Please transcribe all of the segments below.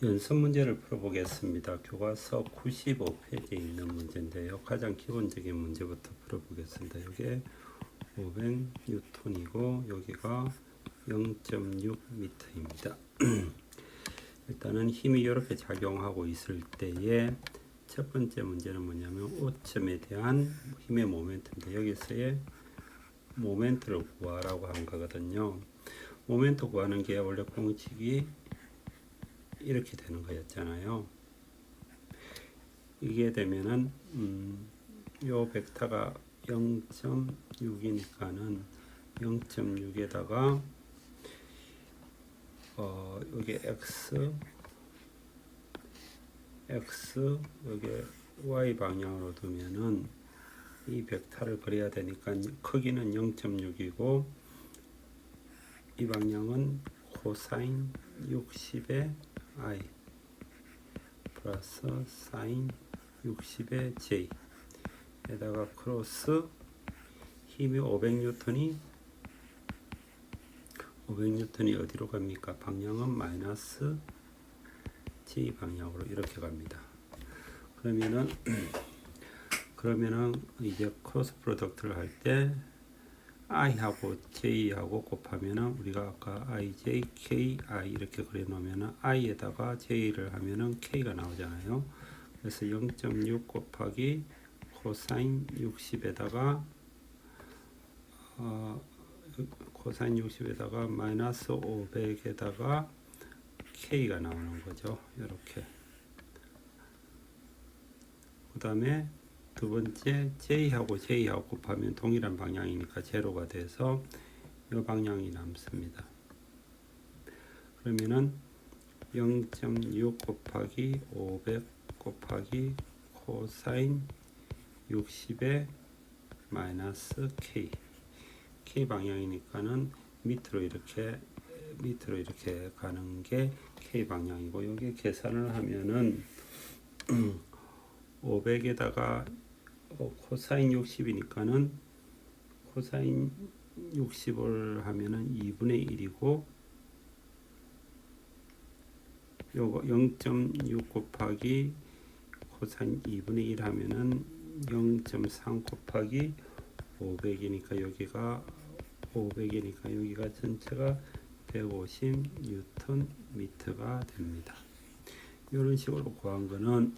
연습 문제를 풀어보겠습니다. 교과서 95페이지에 있는 문제인데요. 가장 기본적인 문제부터 풀어보겠습니다. 이게 500N이고 여기가 0.6m입니다. 일단은 힘이 이렇게 작용하고 있을 때에 첫 번째 문제는 뭐냐면 O점에 대한 힘의 모멘트인데 여기서의 모멘트를 구하라고 한 거거든요. 모멘트 구하는 게 원래 공식이 이렇게 되는 거였잖아요. 이게 되면은 요 벡터가 0.6이니까는 0.6에다가 여기 x 여기 y 방향으로 두면은 이 벡터를 그려야 되니까 크기는 0.6이고 이 방향은 코사인 60의 i 플러스 사인 60의 j 에다가 크로스 힘이 500N이 어디로 갑니까? 방향은 마이너스 j 방향으로 이렇게 갑니다. 그러면은 이제 크로스 프로덕트를 할 때 i하고 j하고 곱하면은 우리가 아까 ij, ki 이렇게 그려 놓으면은 i에다가 j를 하면은 k가 나오잖아요. 그래서 0.6 곱하기 코사인 60에다가 코사인 60에다가 마이너스 500에다가 k가 나오는 거죠. 이렇게. 그 다음에 두 번째 j하고 곱하면 동일한 방향이니까 제로가 돼서 이 방향이 남습니다. 그러면은 0.6 곱하기 500 곱하기 코사인 60의 마이너스 k 방향이니까는 밑으로 이렇게 가는 게 k 방향이고 여기 계산을 하면은 500에다가 코사인 60이니까는 코사인 60을 하면은 2분의 1이고 요거 0.6 곱하기 코사인 2분의 1 하면은 0.3 곱하기 500이니까 여기가 500이니까 여기가 전체가 150Nm가 됩니다. 이런 식으로 구한 거는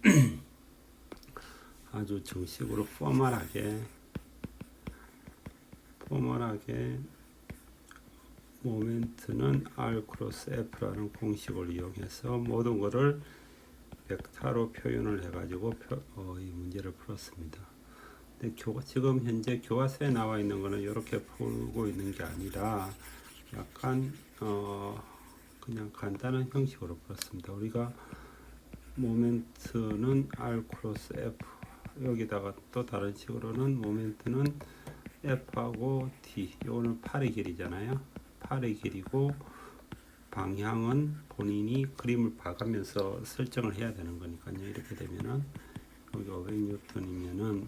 아주 정식으로 포멀하게 모멘트는 R 크로스 F라는 공식을 이용해서 모든 것을 벡터로 표현을 해가지고 이 문제를 풀었습니다. 근데 지금 현재 교과서에 나와 있는 거는 이렇게 풀고 있는 게 아니라 약간 그냥 간단한 형식으로 풀었습니다. 우리가 모멘트는 R 크로스 F 여기다가 또 다른 식으로는 모멘트는 F하고 D 이거는 팔의 길이잖아요. 팔의 길이고 방향은 본인이 그림을 봐가면서 설정을 해야 되는 거니까요. 이렇게 되면은 여기 500N이면은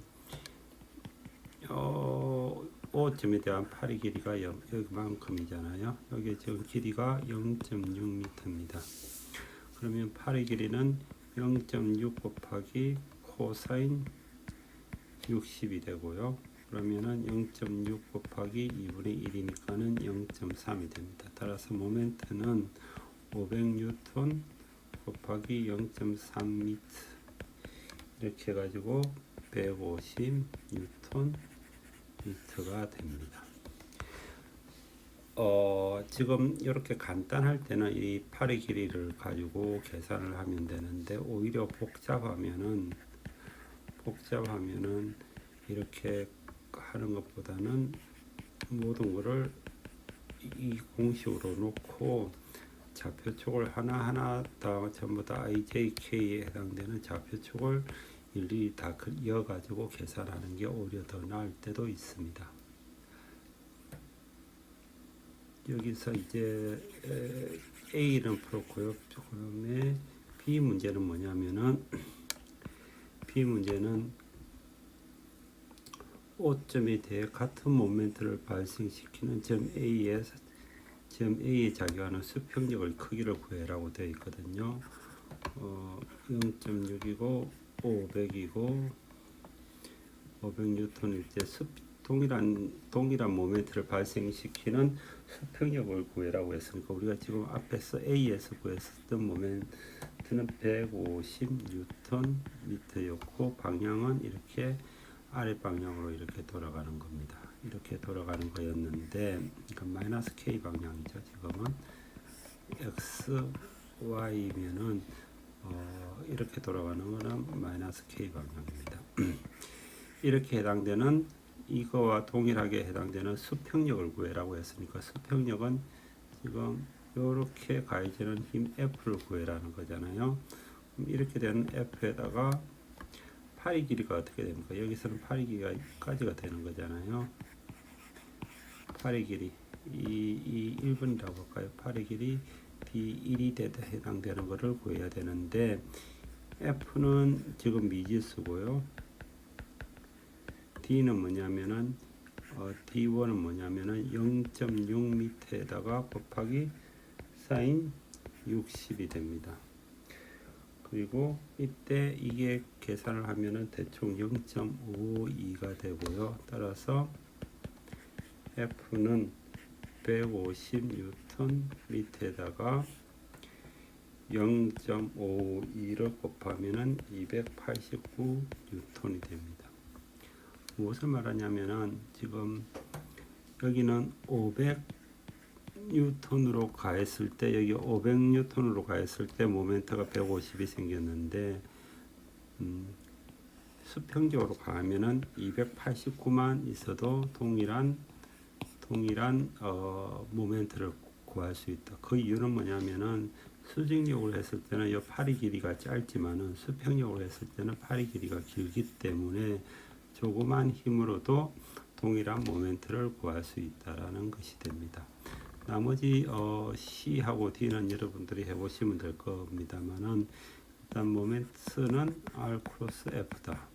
O점에 대한 팔의 길이가 여기만큼이잖아요. 여기 지금 길이가 0.6m입니다. 그러면 팔의 길이는 0.6 곱하기 코사인 60이 되고요. 그러면은 0.6 곱하기 2분의 1이니까는 0.3이 됩니다. 따라서 모멘트는 500N 곱하기 0.3m 이렇게 해가지고 150Nm가 됩니다. 지금 이렇게 간단할 때는 이 팔의 길이를 가지고 계산을 하면 되는데 오히려 복잡하면은 이렇게 하는 것보다는 모든 것을 이 공식으로 놓고 좌표축을 하나하나 다 전부 다 IJK에 해당되는 좌표축을 일일이 다 이어가지고 계산하는 게 오히려 더 나을 때도 있습니다. 여기서 이제 A는 풀었고요. 그다음에 B 문제는 뭐냐면은 B 문제는 O점에 대해 같은 모멘트를 발생시키는 점 A에 작용하는 수평력의 크기를 구해라고 되어 있거든요. 0.6이고 500이고 500뉴턴일 때 동일한 모멘트를 발생시키는 수평력을 구해라고 했으니까 우리가 지금 앞에서 A에서 구했었던 모멘트는 150뉴턴 미터였고 방향은 이렇게 아래 방향으로 이렇게 돌아가는 겁니다. 이렇게 돌아가는 거였는데 그러니까 마이너스 K 방향이죠. 지금은 X, Y면은 이렇게 돌아가는 거는 마이너스 K 방향입니다. 이렇게 해당되는 이거와 동일하게 해당되는 수평력을 구해라고 했으니까 수평력은 지금 이렇게 가해지는 힘 F를 구해라는 거잖아요. 이렇게 되는 F에다가 파리 길이가 어떻게 됩니까? 여기서는 파리 길이까지가 되는 거잖아요. 파리 길이 이 1분이라고 할까요? 파리 길이 D1이 해당되는 것을 구해야 되는데 F는 지금 미지수고요. D는 뭐냐면은 D1은 뭐냐면은 0.6m에다가 곱하기 사인 60이 됩니다. 그리고 이때 이게 계산을 하면은 대충 0.52가 되고요. 따라서 F는 150Nm에다가 0.52를 곱하면은 289N이 됩니다. 무엇을 말하냐면은 지금 여기는 500N으로 가했을 때 여기 500N으로 가했을 때 모멘트가 150이 생겼는데 수평적으로 가면은 289만 있어도 동일한 모멘트를 구할 수 있다. 그 이유는 뭐냐면은 수직력으로 했을 때는 이 파리 길이가 짧지만은 수평력으로 했을 때는 파리 길이가 길기 때문에 조그만 힘으로도 동일한 모멘트를 구할 수 있다라는 것이 됩니다. 나머지 C하고 D는 여러분들이 해보시면 될 겁니다만은 일단 모멘트는 R 크로스 F다.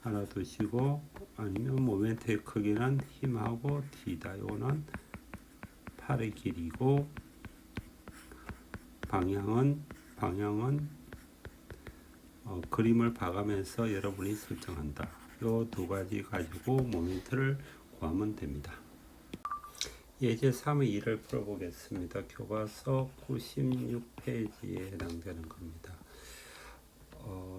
하나 두시고 아니면 모멘트의 크기는 힘하고 D다. 이거는 팔의 길이고 방향은 그림을 봐가면서 여러분이 설정한다. 요 두 가지 가지고 모멘트를 구하면 됩니다. 예제 3의 2를 풀어보겠습니다. 교과서 96페이지에 해당되는 겁니다.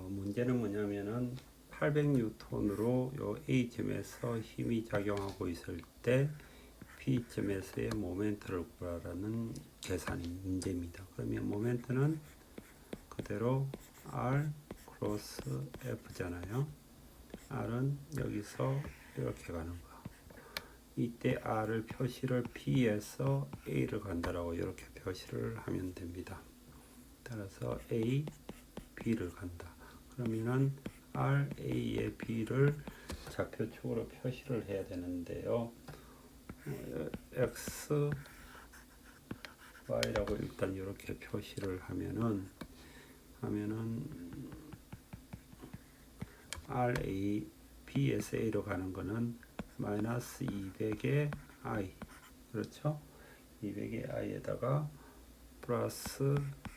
문제는 뭐냐면은 800N으로 요 A점에서 힘이 작용하고 있을 때 B점에서의 모멘트를 구하라는 계산이 문제입니다. 그러면 모멘트는 그대로 R 크로스 F잖아요. R은 여기서 이렇게 가는 거. 이때 R을 표시를 P에서 A를 간다라고 이렇게 표시를 하면 됩니다. 따라서 A, B를 간다. 그러면은 R, A의 B를 좌표축으로 표시를 해야 되는데요. X, Y라고 일단 이렇게 표시를 하면은 R, A, B에서 A로 가는 거는 마이너스 200의 I, 그렇죠? 200의 I에다가 플러스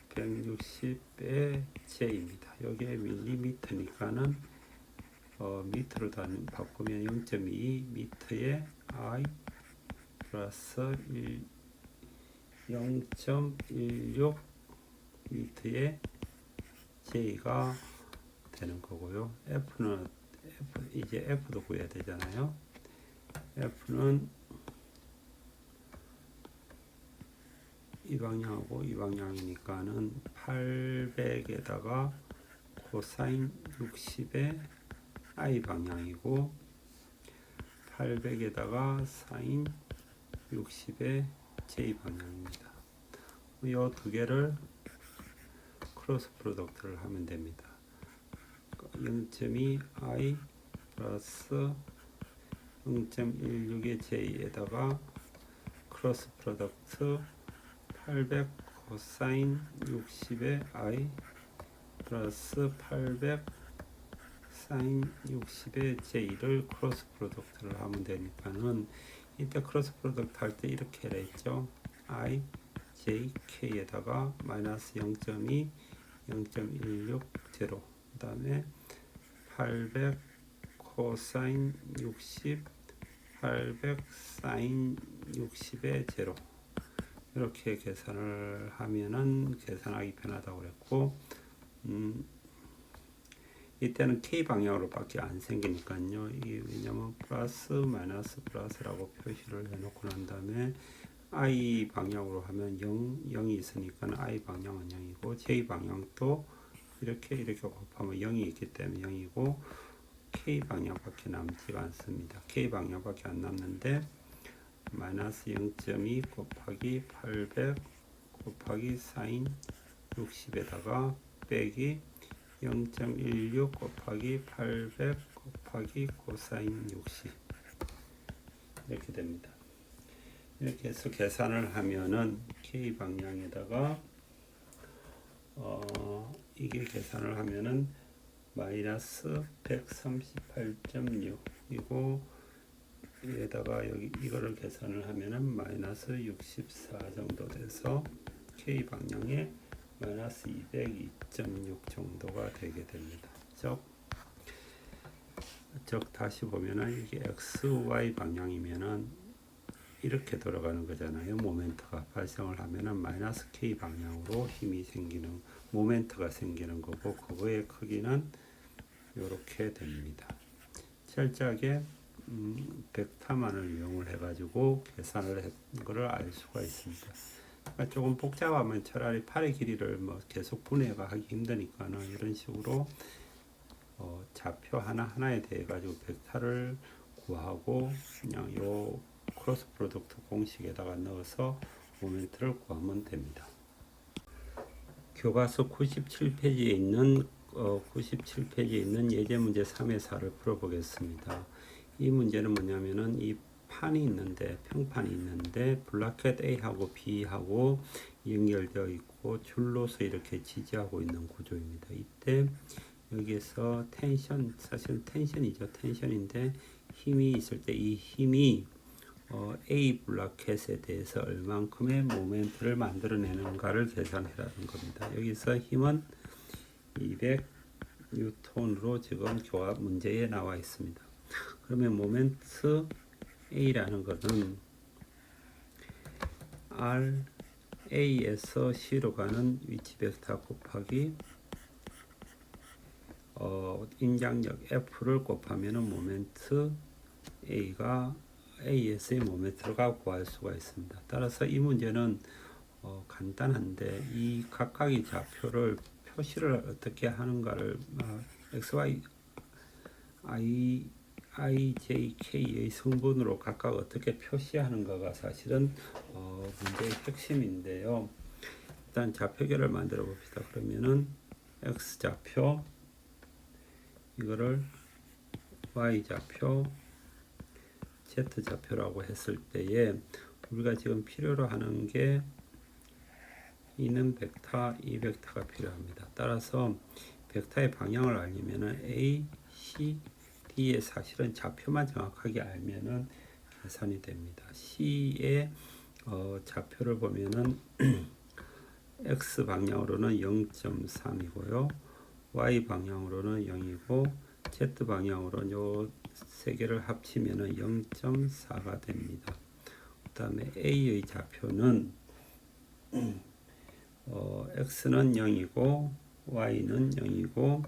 160의 J입니다. 여기에 밀리미터니까는 미터로 바꾸면 0.2 미터의 I 플러스 0.16 미터의 J가 되는 거고요. 이제 F도 구해야 되잖아요. F는 이 방향하고 이 방향이니까는 800에다가 코사인 60의 I 방향이고 800에다가 사인 60의 J 방향입니다. 이 두 개를 크로스 프로덕트를 하면 됩니다. 0.2 I 플러스 0.16의 J에다가 크로스 프로덕트 800 코사인 60의 I 플러스 800 사인 60의 J를 크로스 프로덕트를 하면 되니까는 이때 크로스 프로덕트 할 때 이렇게 했죠. I JK에다가 마이너스 0.2, 0.16 제로, 그 다음에 800 코사인 60, 800 사인 60의 제로. 이렇게 계산을 하면은 계산하기 편하다고 그랬고, 이때는 K 방향으로 밖에 안 생기니까요. 왜냐면 플러스 마이너스 플러스라고 표시를 해놓고 난 다음에 I 방향으로 하면 0이 있으니까 I 방향은 0이고 J 방향도 이렇게 곱하면 0이 있기 때문에 0이고 K 방향밖에 남지가 않습니다. K 방향밖에 안 남는데 마이너스 0.2 곱하기 800 곱하기 사인 60에다가 빼기 0.16 곱하기 800 곱하기 코사인 60 이렇게 됩니다. 이렇게 해서 계산을 하면은 K 방향에다가 이게 계산을 하면은 마이너스 138.6이고 여기에다가 이거를 계산을 하면은 마이너스 64 정도 돼서 K 방향에 마이너스 202.6 정도가 되게 됩니다. 즉 다시 보면은 이게 XY 방향이면은 이렇게 돌아가는 거잖아요. 모멘트가 발생을 하면은 마이너스 K 방향으로 힘이 생기는 모멘트가 생기는 거고 그거의 크기는 이렇게 됩니다. 철저하게 벡터만을 이용을 해가지고 계산을 한 거를 알 수가 있습니다. 그러니까 조금 복잡하면 차라리 팔의 길이를 뭐 계속 분해가 하기 힘드니까는 이런 식으로 좌표 하나하나에 대해 가지고 벡터를 구하고 그냥 요 크로스 프로덕트 공식에다가 넣어서 모멘트를 구하면 됩니다. 교과서 97페이지에 있는 97페이지에 있는 예제 문제 3의 4를 풀어보겠습니다. 이 문제는 뭐냐면은 이 판이 있는데 평판이 있는데 블라켓 A하고 B하고 연결되어 있고 줄로서 이렇게 지지하고 있는 구조입니다. 이때 여기에서 텐션, 사실은 텐션이죠. 텐션인데 힘이 있을 때 이 힘이 A 블라켓에 대해서 얼만큼의 모멘트를 만들어내는가를 계산해라는 겁니다. 여기서 힘은 200 뉴턴으로 지금 교합 문제에 나와 있습니다. 그러면 모멘트 A라는 것은 RA에서 C로 가는 위치 벡터 곱하기 인장력 F를 곱하면 모멘트 A가 A에서의 모멘트가 구할 수가 있습니다. 따라서 이 문제는 간단한데 이 각각의 좌표를 표시를 어떻게 하는가를 XY, I, J, K의 성분으로 각각 어떻게 표시하는가가 사실은 문제의 핵심인데요. 일단 좌표계를 만들어 봅시다. 그러면은 X 좌표 이거를 Y 좌표 Z 좌표라고 했을 때에 우리가 지금 필요로 하는 게 이는 벡터, 이 벡터가 필요합니다. 따라서 벡터의 방향을 알려면은 A, C, D의 사실은 좌표만 정확하게 알면은 계산이 됩니다. C의 좌표를 보면은 X 방향으로는 0.3이고요. Y 방향으로는 0이고 Z 방향으로는 요 세 개를 합치면은 0.4가 됩니다. 그 다음에 A의 좌표는 X는 0이고 Y는 0이고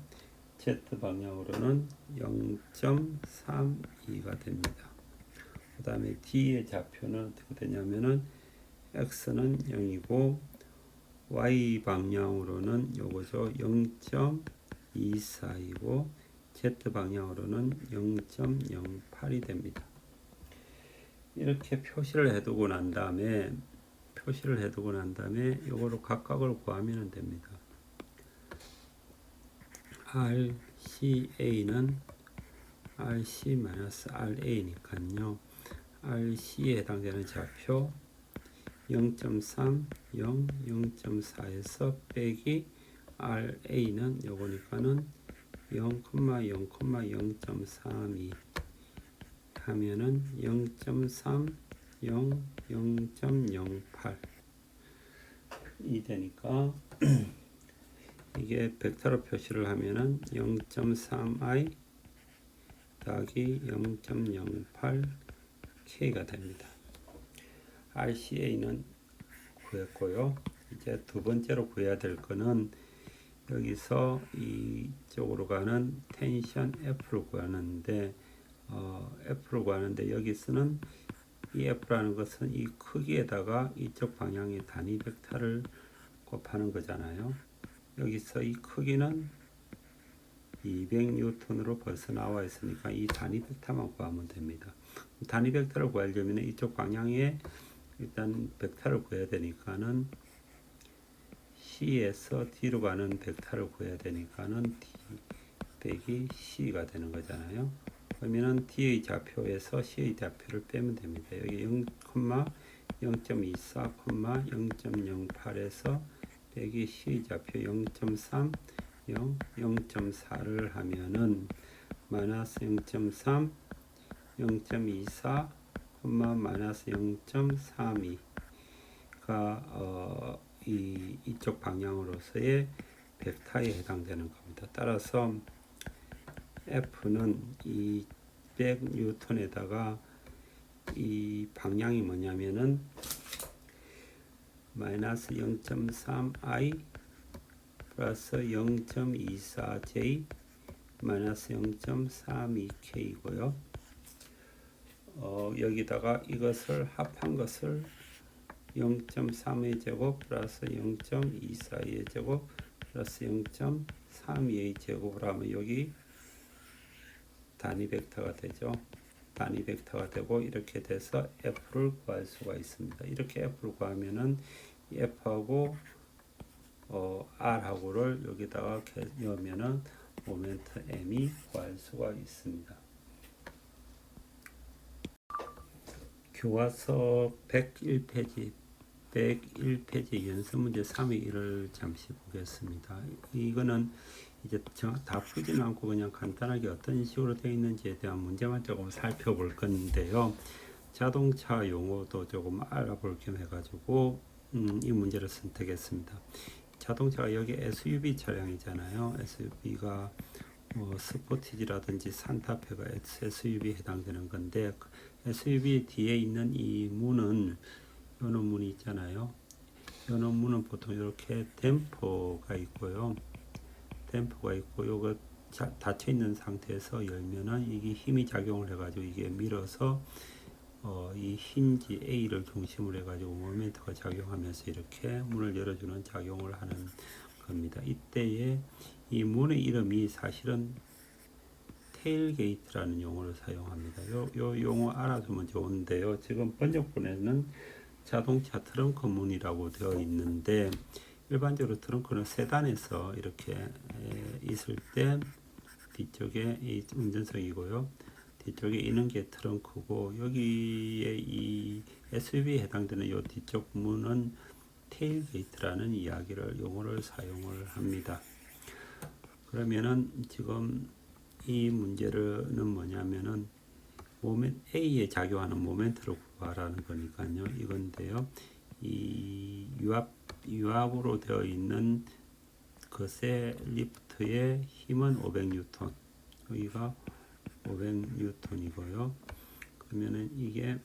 Z 방향으로는 0.32가 됩니다. 그 다음에 D의 좌표는 어떻게 되냐면은 X는 0이고 Y 방향으로는 요거죠. 0.24이고 Z 방향으로는 0.08이 됩니다. 이렇게 표시를 해두고 난 다음에 요거로 각각을 구하면 됩니다. RCA는 RC-RA니까요. RC에 해당되는 좌표 0.3, 0, 0.4에서 빼기 RA는 요거니까는 0,0,0.32 하면은 0.3, 0, 0.08 0.3이 되니까 이게 벡터로 표시를 하면은 0.3i 더하기 0.08k가 됩니다. RCA는 구했고요. 이제 두 번째로 구해야 될 거는 여기서 이쪽으로 가는 텐션 F를 구하는데 F를 구하는데 여기서는 이 F라는 것은 이 크기에다가 이쪽 방향의 단위 벡터를 곱하는 거잖아요. 여기서 이 크기는 200N으로 벌써 나와 있으니까 이 단위 벡터만 구하면 됩니다. 단위 벡터를 구하려면 이쪽 방향에 일단 벡터를 구해야 되니까는 C에서 D로 가는 벡터를 구해야 되니까는 D 빼기 C가 되는 거잖아요. 그러면은 D의 좌표에서 C의 좌표를 빼면 됩니다. 여기 0,0.24, 0.08에서 빼기 C의 좌표 0.3, 0.4를 하면은 마이너스 0.3, 0.24, 마이너스 0.32가 이쪽 방향으로서의 벡터에 해당되는 겁니다. 따라서 F는 200N에다가 이 방향이 뭐냐면은 마이너스 0.3i 플러스 0.24j 마이너스 0.32k이고요. 여기다가 이것을 합한 것을 0.3의 제곱 플러스 0.24의 제곱 플러스 0.32의 제곱을 하면 여기 단위 벡터가 되죠. 단위 벡터가 되고 이렇게 돼서 F를 구할 수가 있습니다. 이렇게 F를 구하면은 F하고 R하고를 여기다가 넣으면은 모멘트 M이 구할 수가 있습니다. 교과서 101페이지 연습 문제 3의 1을 잠시 보겠습니다. 이거는 이제 다 풀지는 않고 그냥 간단하게 어떤 식으로 되어 있는지에 대한 문제만 조금 살펴볼 건데요. 자동차 용어도 조금 알아볼 겸 해가지고 이 문제를 선택했습니다. 자동차가 여기 SUV 차량이잖아요. SUV가 스포티지라든지 산타페가 SUV에 해당되는 건데 SUV 뒤에 있는 이 문은 요런 문이 있잖아요. 요런 문은 보통 이렇게 댐퍼가 있고요. 댐퍼가 있고 요거 닫혀 있는 상태에서 열면은 이게 힘이 작용을 해가지고 이게 밀어서 이 힌지 A를 중심으로 해가지고 모멘트가 작용하면서 이렇게 문을 열어주는 작용을 하는 겁니다. 이때에 이 문의 이름이 사실은 테일게이트라는 용어를 사용합니다. 요 용어 알아두면 좋은데요. 지금 번역본에는 자동차 트렁크 문이라고 되어 있는데 일반적으로 트렁크는 세단에서 이렇게 있을 때 뒤쪽에 이 운전석이고요. 뒤쪽에 있는 게 트렁크고 여기에 이 SUV에 해당되는 이 뒤쪽 문은 테일게이트라는 용어를 사용을 합니다. 그러면은 지금 이 문제는 뭐냐면은 A에 작용하는 모멘트를 구하라는 거니까요. 이건데요. 이 유압으로 되어 있는 것의 리프트의 힘은 500N. 여기가 500N이고요. 그러면은 이게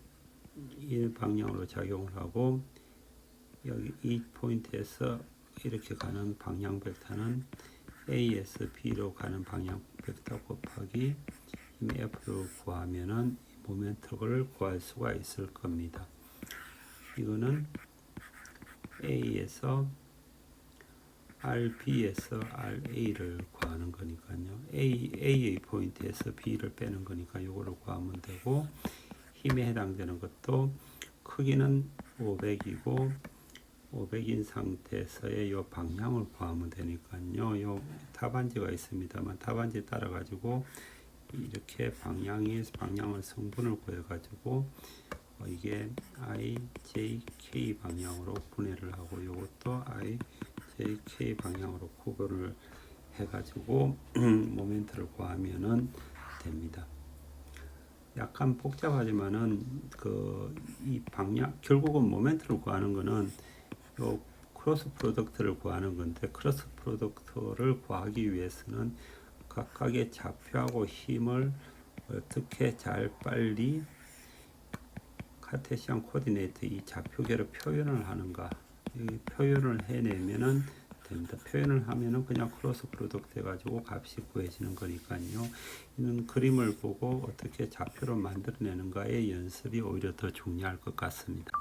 이 방향으로 작용을 하고 여기 이 포인트에서 이렇게 가는 방향 벡터는 A에서 B로 가는 방향 벡터 곱하기 힘 F를 구하면은 모멘트를 구할 수가 있을 겁니다. 이거는 A에서 RB에서 RA를 구하는 거니까요. A의 포인트에서 B를 빼는 거니까 이거를 구하면 되고 힘에 해당되는 것도 크기는 500이고 500인 상태에서의 요 방향을 구하면 되니까요. 요 타반지가 있습니다만 타반지 따라 가지고 이렇게 방향을 성분을 구해 가지고 이게 IJK 방향으로 분해를 하고 요것도 IJK 방향으로 구분을 해 가지고 모멘트를 구하면은 됩니다. 약간 복잡하지만은 이 방향 결국은 모멘트를 구하는 거는 요 크로스 프로덕트를 구하는 건데, 크로스 프로덕트를 구하기 위해서는 각각의 좌표하고 힘을 어떻게 잘 빨리 카테시안 코디네이트 이 좌표계로 표현을 하는가, 이 표현을 해내면은 됩니다. 표현을 하면은 그냥 크로스 프로덕트 해가지고 값이 구해지는 거니까요. 이는 그림을 보고 어떻게 좌표를 만들어내는가의 연습이 오히려 더 중요할 것 같습니다.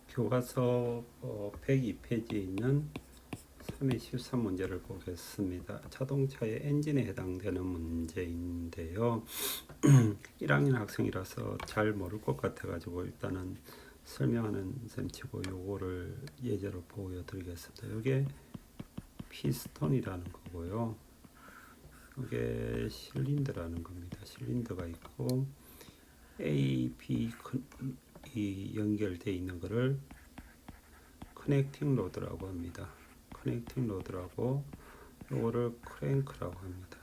교과서 102페이지에 있는 3의 13문제를 보겠습니다. 자동차의 엔진에 해당되는 문제인데요. 1학년 학생이라서 잘 모를 것 같아가지고 일단은 설명하는 셈 치고 요거를 예제로 보여드리겠습니다. 이게 피스톤이라는 거고요. 이게 실린더라는 겁니다. 실린더가 있고 A, B 이 연결되어 있는 것을 커넥팅 로드라고 합니다. 커넥팅 로드라고 요거를 크랭크라고 합니다.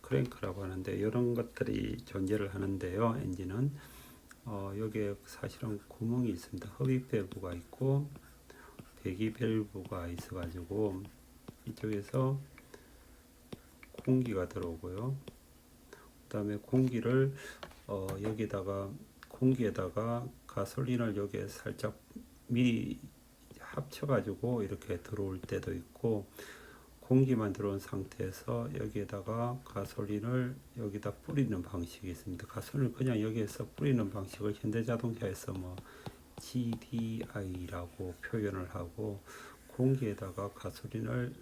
크랭크라고 하는데 이런 것들이 존재를 하는데요. 엔진은 여기에 사실은 구멍이 있습니다. 흡입 밸브가 있고 배기 밸브가 있어가지고 이쪽에서 공기가 들어오고요. 그 다음에 공기를 공기에다가 가솔린을 여기에 살짝 미리 합쳐가지고 이렇게 들어올 때도 있고, 공기만 들어온 상태에서 여기에다가 가솔린을 여기다 뿌리는 방식이 있습니다. 가솔린을 그냥 여기에서 뿌리는 방식을 현대자동차에서 뭐 GDI라고 표현을 하고, 공기에다가 가솔린을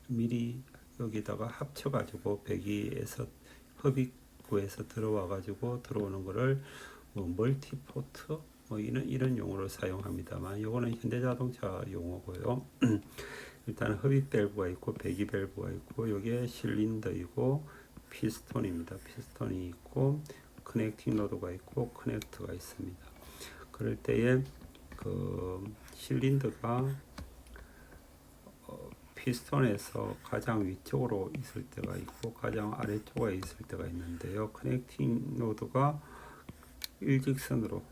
미리 여기다가 합쳐가지고 배기에서 흡입구에서 들어와가지고 들어오는 거를 멀티포트 이런 용어로 사용합니다만, 이거는 현대자동차 용어고요. 일단 흡입 밸브가 있고 배기 밸브가 있고 여기에 실린더이고 피스톤입니다. 피스톤이 있고 커넥팅 로드가 있고 커넥터가 있습니다. 그럴 때에 그 실린더가 피스톤에서 가장 위쪽으로 있을 때가 있고 가장 아래쪽에 있을 때가 있는데요. 커넥팅 로드가 일직선으로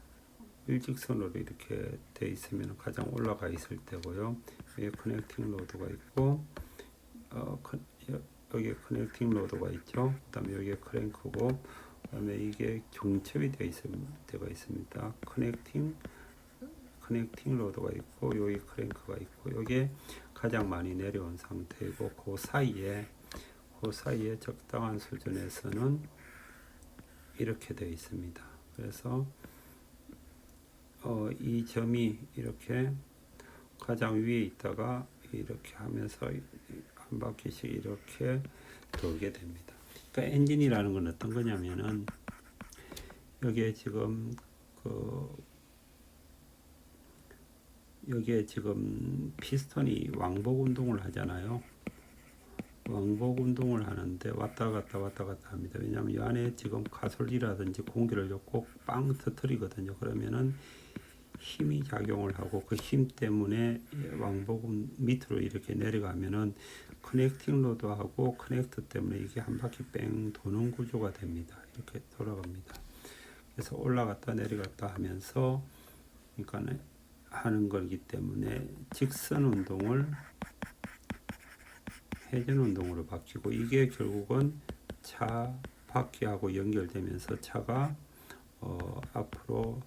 이렇게 돼 있으면 가장 올라가 있을 때고요. 여기 커넥팅 로드가 있고 여기에 커넥팅 로드가 있죠. 그 다음에 여기에 크랭크고, 그 다음에 이게 중첩이 되어 있을 때가 있습니다. 커넥팅 로드가 있고 여기 크랭크가 있고 여기에 가장 많이 내려온 상태이고, 그 사이에 적당한 수준에서는 이렇게 되어 있습니다. 그래서 이 점이 이렇게 가장 위에 있다가 이렇게 하면서 한 바퀴씩 이렇게 돌게 됩니다. 그러니까 엔진이라는 건 어떤 거냐면은 여기에 지금 피스톤이 왕복 운동을 하잖아요. 왕복 운동을 하는데 왔다 갔다 합니다. 왜냐하면 이 안에 지금 가솔린이라든지 공기를 꼭 빵 터뜨리거든요. 그러면은 힘이 작용을 하고 그 힘 때문에 왕복은 밑으로 이렇게 내려가면은 커넥팅 로드하고 커넥터 때문에 이게 한 바퀴 뺑 도는 구조가 됩니다. 이렇게 돌아갑니다. 그래서 올라갔다 내려갔다 하면서 그러니까 하는 거기 때문에 직선 운동을 회전 운동으로 바뀌고, 이게 결국은 차 바퀴하고 연결되면서 차가 앞으로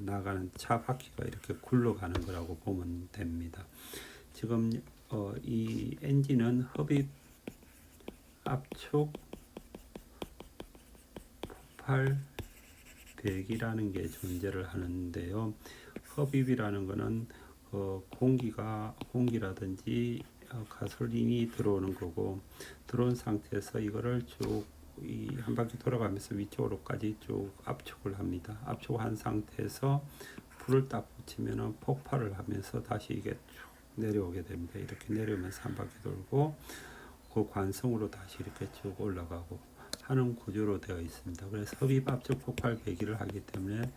나가는 차 바퀴가 이렇게 굴러가는 거라고 보면 됩니다. 지금 이 엔진은 흡입 압축 폭발 배기라는 게 존재를 하는데요. 흡입이라는 거는 공기라든지 가솔린이 들어오는 거고, 들어온 상태에서 이거를 쭉 한 바퀴 돌아가면서 위쪽으로까지 쭉 압축을 합니다. 압축한 상태에서 불을 딱 붙이면은 폭발을 하면서 다시 이게 쭉 내려오게 됩니다. 이렇게 내려오면서 한 바퀴 돌고 그 관성으로 다시 이렇게 쭉 올라가고 하는 구조로 되어 있습니다. 그래서 흡입 압축 폭발 배기를 하기 때문에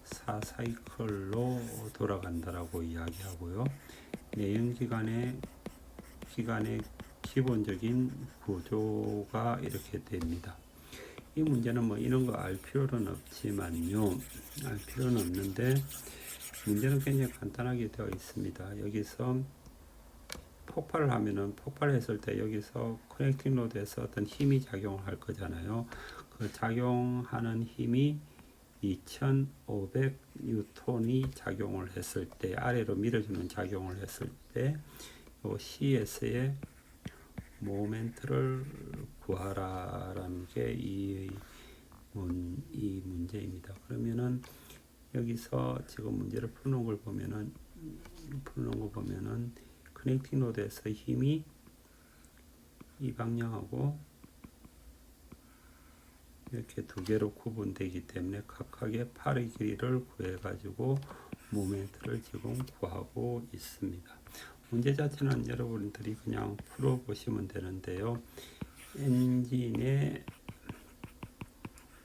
4사이클로 돌아간다라고 이야기하고요. 내연기관의 기본적인 구조가 이렇게 됩니다. 이 문제는 뭐 이런 거 알 필요는 없지만요. 알 필요는 없는데 문제는 굉장히 간단하게 되어 있습니다. 여기서 폭발을 하면은 폭발했을 때 여기서 커넥팅 로드에서 어떤 힘이 작용을 할 거잖아요. 그 작용하는 힘이 2500 뉴턴이 작용을 했을 때, 아래로 밀어주는 작용을 했을 때 요 CS의 모멘트를 구하라라는 게 이 문제입니다. 그러면은 여기서 지금 문제를 푸는 거 보면은 커넥팅 로드에서 힘이 이 방향하고 이렇게 두 개로 구분되기 때문에 각각의 팔의 길이를 구해 가지고 모멘트를 지금 구하고 있습니다. 문제 자체는 여러분들이 그냥 풀어 보시면 되는데요. 엔진의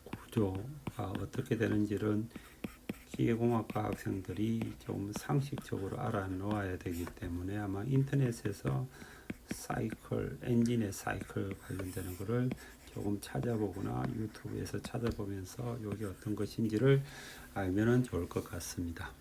구조가 어떻게 되는지는 기계공학과 학생들이 좀 상식적으로 알아놓아야 되기 때문에 아마 인터넷에서 사이클, 엔진의 사이클 관련되는 거를 조금 찾아보거나 유튜브에서 찾아보면서 이게 어떤 것인지를 알면 좋을 것 같습니다.